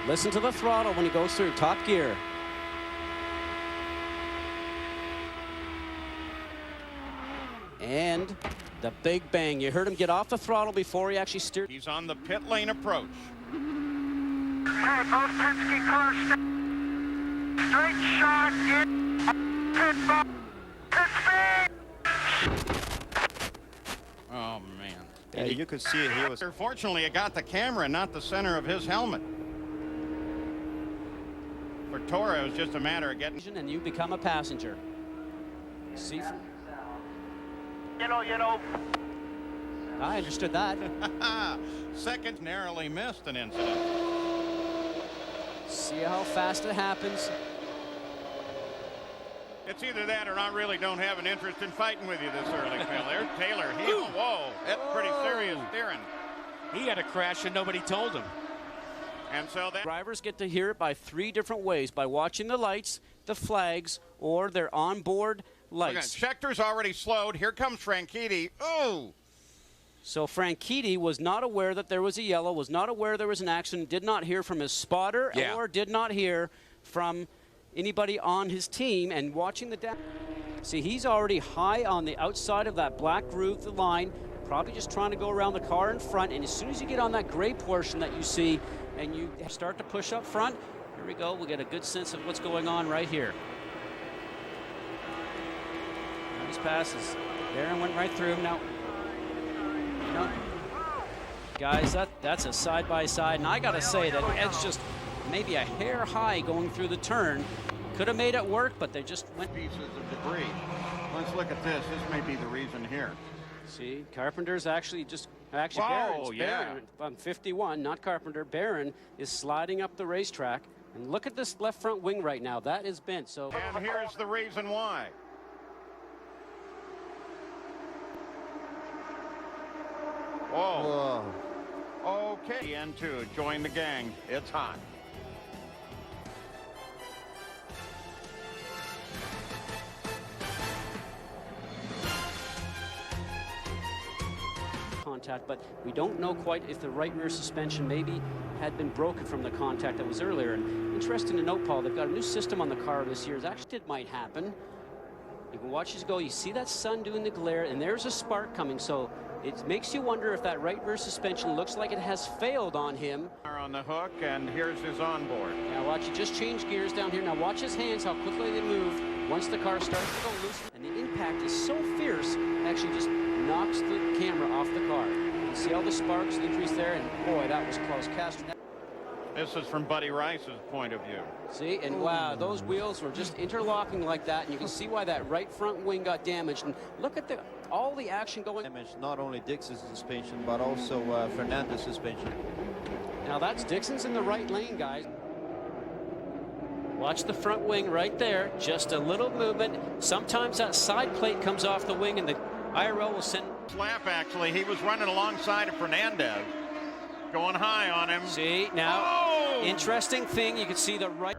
Listen to the throttle when he goes through top gear. And the big bang. You heard him get off the throttle before he actually steered. He's on the pit lane approach. Hey, both Penske cars straight shot in pit ball. Pit speed. Oh, man. Yeah, you could see it. He was. Fortunately, it got the camera, not the center of his helmet. For Tora, it was just a matter of getting. And you become a passenger. See? You know. I understood that. Second, narrowly missed an incident. See how fast it happens. It's either that or I really don't have an interest in fighting with you this early, pal. There's Taylor. Whoa, that's pretty serious steering. He had a crash and nobody told him. And so that Drivers get to hear it by 3 different ways: by watching the lights, the flags, or their onboard lights. Okay, Scheckter's already slowed. Here comes Franchitti. Oh! So Franchitti was not aware that there was a yellow, was not aware there was an accident, did not hear from his spotter, or did not hear from anybody on his team. And watching the data, see, he's already high on the outside of that black groove line, probably just trying to go around the car in front. And as soon as you get on that gray portion that you see and you start to push up front, here we go, we'll get a good sense of what's going on right here. Nice passes. Barron went right through him. Now, you know, guys, that's a side-by-side, and I got to say that Ed's just maybe a hair high going through the turn. Could have made it work, but they just went. Pieces of debris. Let's look at this. This may be the reason here. See, Carpenter's actually Whoa, Barron on 51, not Carpenter. Barron is sliding up the racetrack, and look at this left front wing right now. That is bent. So. And here's the reason why. Whoa. Okay, N2, join the gang. It's hot. Contact, but we don't know quite if the right rear suspension maybe had been broken from the contact that was earlier. And interesting to note, Paul, they've got a new system on the car this year. Actually, it might happen. You can watch this go. You see that sun doing the glare, and there's a spark coming. So it makes you wonder if that right rear suspension looks like it has failed on him. On the hook, and here's his onboard. Now watch, he just changed gears down here. Now watch his hands, how quickly they move once the car starts to go loose. And the impact is so fierce, it actually just knocks the camera off the car. You see all the sparks, the increase there, and boy, that was close. This is from Buddy Rice's point of view. See, and wow, those wheels were just interlocking like that, and you can see why that right front wing got damaged. And look at all the action going. Damaged not only Dixon's suspension, but also Fernandez suspension. Now that's Dixon's in the right lane, guys. Watch the front wing right there, just a little movement. Sometimes that side plate comes off the wing, and the IRL will send. Lap, actually, he was running alongside of Fernandez. Going high on him. See, now, interesting thing, you can see the right.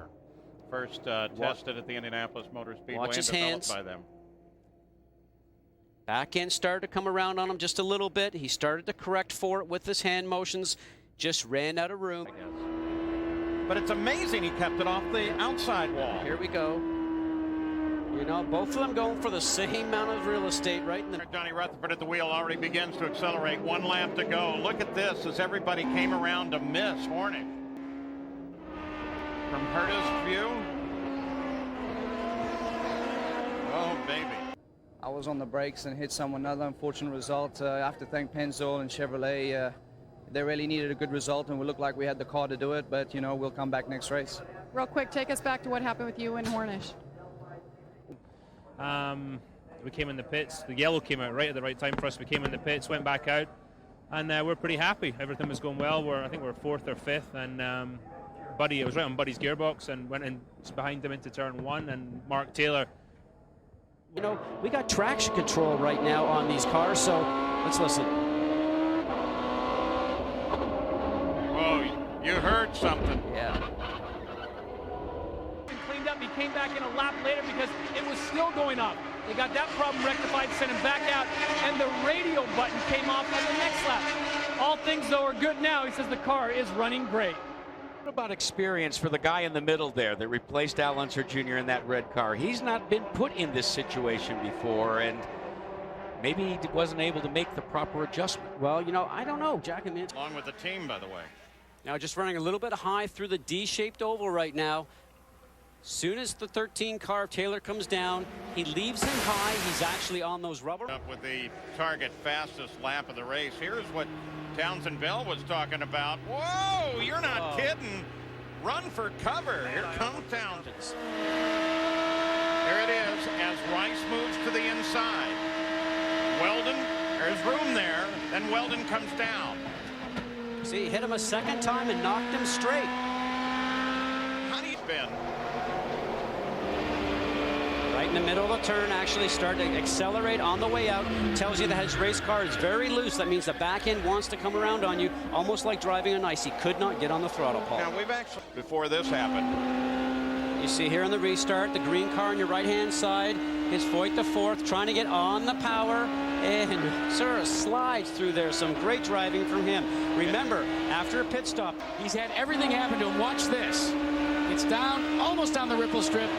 First tested at the Indianapolis Motor Speedway. Watch his and hands. By them. Back end started to come around on him just a little bit. He started to correct for it with his hand motions. Just ran out of room. But it's amazing he kept it off the outside wall. Here we go. You know, both of them going for the same amount of real estate right in the. Johnny Rutherford at the wheel already begins to accelerate. 1 lap to go. Look at this as everybody came around to miss Hornish. From Herta's view. Oh, baby. I was on the brakes and hit someone. Another unfortunate result. I have to thank Pennzoil and Chevrolet. They really needed a good result, and we looked like we had the car to do it, but, you know, we'll come back next race. Real quick, take us back to what happened with you and Hornish. We came in the pits. The yellow came out right at the right time for us. We came in the pits, went back out, and we're pretty happy. Everything was going well. I think we're 4th or 5th, and Buddy, it was right on Buddy's gearbox, and went in behind him into turn 1, and Mark Taylor. You know, we got traction control right now on these cars, so let's listen. Whoa, you heard something. Yeah. Cleaned up. He came back in a lap later because it was still going up. They got that problem rectified, sent him back out, and the radio button came off on the next lap. All things, though, are good now. He says the car is running great. What about experience for the guy in the middle there that replaced Al Unser Jr. in that red car? He's not been put in this situation before, and maybe he wasn't able to make the proper adjustment. Well, you know, I don't know. Jack and Mint. Along with the team, by the way. Now just running a little bit high through the D-shaped oval right now. Soon as the 13 car of Taylor comes down, he leaves him high. He's actually on those rubber. Up with the target fastest lap of the race. Here's what Townsend Bell was talking about. Whoa, you're not kidding. Run for cover. Here comes Townsend. There it is as Rice moves to the inside. Wheldon, there's room there. Then Wheldon comes down. See, he hit him a second time and knocked him straight. How do you spin? Right in the middle of the turn, actually started to accelerate on the way out. Tells you that his race car is very loose. That means the back end wants to come around on you, almost like driving on ice. He could not get on the throttle, Paul. Now, we've actually, before this happened. You see here in the restart, the green car on your right-hand side is Foyt IV trying to get on the power, and Matsuura slides through there. Some great driving from him. Remember, after a pit stop, He's had everything happen to him. Watch this. It's down, almost down the ripple strip.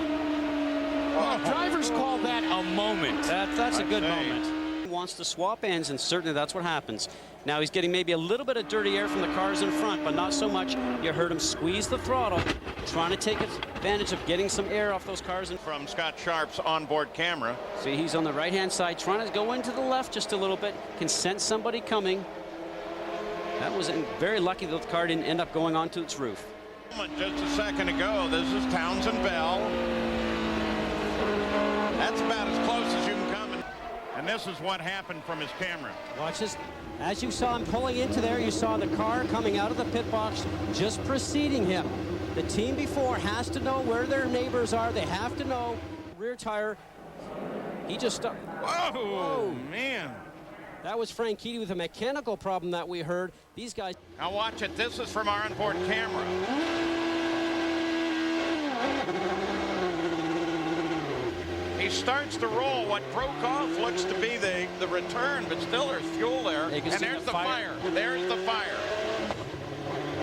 Drivers call that a moment. That's a good moment. He wants to swap ends, and certainly that's what happens. Now he's getting maybe a little bit of dirty air from the cars in front, but not so much. You heard him squeeze the throttle, trying to take advantage of getting some air off those cars. From Scott Sharp's onboard camera. See, he's on the right-hand side, trying to go into the left just a little bit. Can sense somebody coming. That was very lucky that the car didn't end up going onto its roof. Just a second ago, this is Townsend Bell. That's about as close as you can come. And this is what happened from his camera. Watch this. As you saw him pulling into there, you saw the car coming out of the pit box just preceding him. The team before has to know where their neighbors are. They have to know. Rear tire. He just stopped. Whoa, man. That was Franchtitti with a mechanical problem that we heard. These guys. Now watch it. This is from our onboard camera. He starts to roll. What broke off looks to be the return, but still there's fuel there. And there's the fire. There's the fire.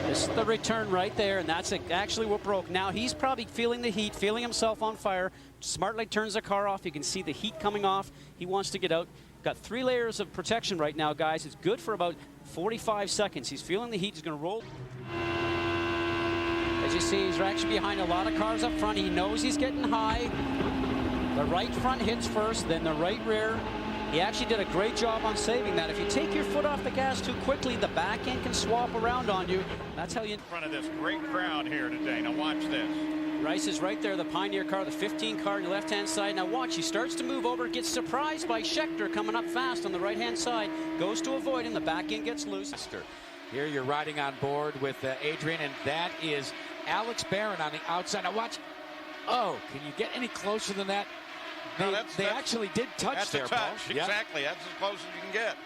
This is the return right there, and that's actually what broke. Now he's probably feeling the heat, feeling himself on fire. Smartly turns the car off. You can see the heat coming off. He wants to get out. Got 3 layers of protection right now, guys. It's good for about 45 seconds. He's feeling the heat. He's going to roll. As you see, he's actually behind a lot of cars up front. He knows he's getting high. The right front hits first, then the right rear. He actually did a great job on saving that. If you take your foot off the gas too quickly, the back end can swap around on you. That's how you... In front of this great crowd here today. Now watch this. Rice is right there, the Pioneer car, the 15 car on your left-hand side. Now watch, he starts to move over, gets surprised by Scheckter coming up fast on the right-hand side. Goes to avoid him, the back end gets loose. Here you're riding on board with Adrian, and that is Alex Barron on the outside. Now watch. Oh, can you get any closer than that? They actually did touch there, Paul. Exactly. That's as close as you can get.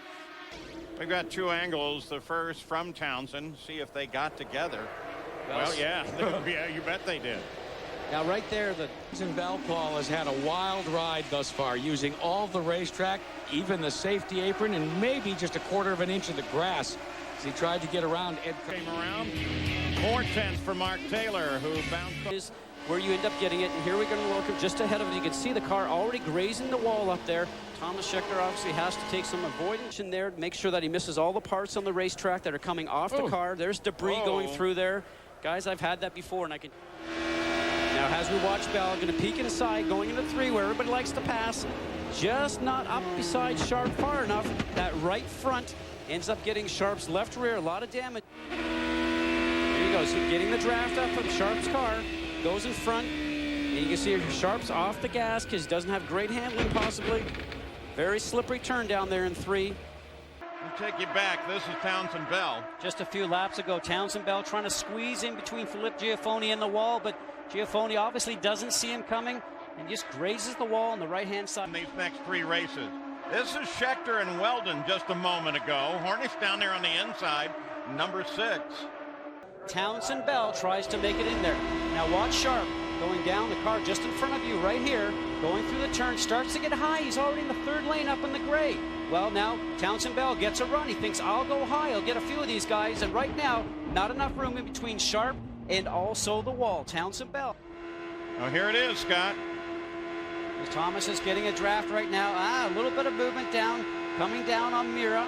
We've got 2 angles. The first from Townsend. See if they got together. Well, yeah. Yeah, you bet they did. Now right there, the Bell, Paul, has had a wild ride thus far, using all the racetrack, even the safety apron, and maybe just a 1/4 of an inch of the grass as he tried to get around Ed. Came around. 4/10 for Mark Taylor, who bounced. Where you end up getting it, and here we're going to look just ahead of it. You can see the car already grazing the wall up there. Thomas Scheckter obviously has to take some avoidance in there, make sure that he misses all the parts on the racetrack that are coming off the car. There's debris going through there. Guys, I've had that before, and I can... Now, as we watch Bell, going to peek inside, going into 3 where everybody likes to pass. Just not up beside Sharp far enough. That right front ends up getting Sharp's left rear. A lot of damage. There he goes, getting the draft up from Sharp's car. Goes in front, and you can see Sharp's off the gas because he doesn't have great handling possibly. Very slippery turn down there in 3. We'll take you back. This is Townsend Bell. Just a few laps ago, Townsend Bell trying to squeeze in between Philippe Giaffone and the wall, but Giaffone obviously doesn't see him coming and just grazes the wall on the right-hand side. In these next 3 races. This is Scheckter and Wheldon just a moment ago. Hornish down there on the inside, number 6. Townsend Bell tries to make it in there. Now watch Sharp going down the car just in front of you right here, going through the turn, starts to get high. He's already in the 3rd lane up in the gray. Well, now Townsend Bell gets a run. He thinks, I'll go high. I'll get a few of these guys. And right now, not enough room in between Sharp and also the wall. Townsend Bell. Oh, here it is, Scott. Thomas is getting a draft right now. A little bit of movement down, coming down on Meira.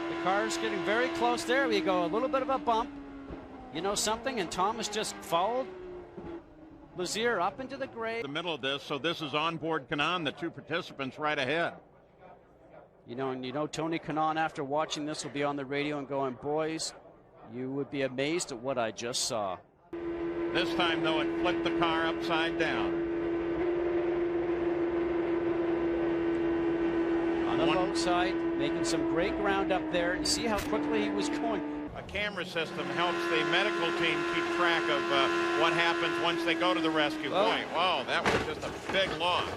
The car's getting very close. There we go, a little bit of a bump. You know something, and Thomas just followed Lazier up into the grave. The middle of this, so this is onboard Kanaan, the 2 participants right ahead. You know, Tony Kanaan, after watching this, will be on the radio and going, boys, you would be amazed at what I just saw. This time, though, it flipped the car upside down. On the low side, making some great ground up there, and see how quickly he was going. A camera system helps the medical team keep track of what happens once they go to the rescue point. Whoa, that was just a big loss.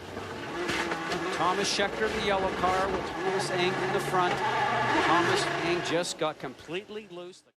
Thomas Scheckter, the yellow car, with Thomas Eng in the front. Thomas Eng just got completely loose.